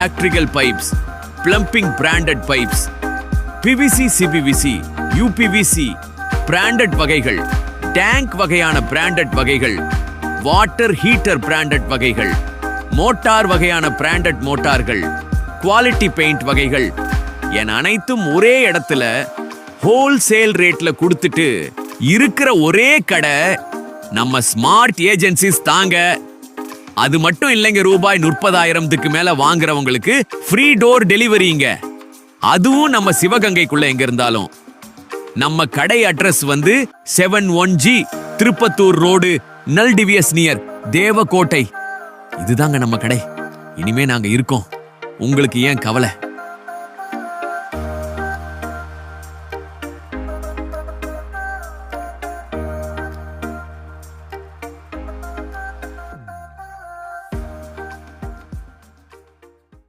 electrical pipes, plumbing branded pipes, PVC, CPVC, UPVC, branded வகைகள், tank வகையான branded வகைகள், water heater branded வகைகள், motor வகையான branded மோட்டார்கள், quality paint வகைகள் என அனைத்தும் ஒரே இடத்துல ஹோல்சேல் ரேட்ல கொடுத்துட்டு இருக்கிற ஒரே கடை நம்ம ஸ்மார்ட் ஏஜென்சிஸ் தாங்க. அது மட்டும் இல்லைங்க, ரூபாய் 30,000க்கு மேல வாங்குறவங்களுக்கு ஃப்ரீ டோர் டெலிவரிங்க. அதுவும் நம்ம சிவகங்கைக்குள்ள எங்க இருந்தாலும். நம்ம கடை அட்ரஸ் 71G திருப்பத்தூர் ரோடு, நல்டிவியஸ் நியர் தேவக்கோட்டை. இதுதாங்க நம்ம கடை. இனிமே நாங்க இருக்கோம். உங்களுக்கு ஏன் கவலை?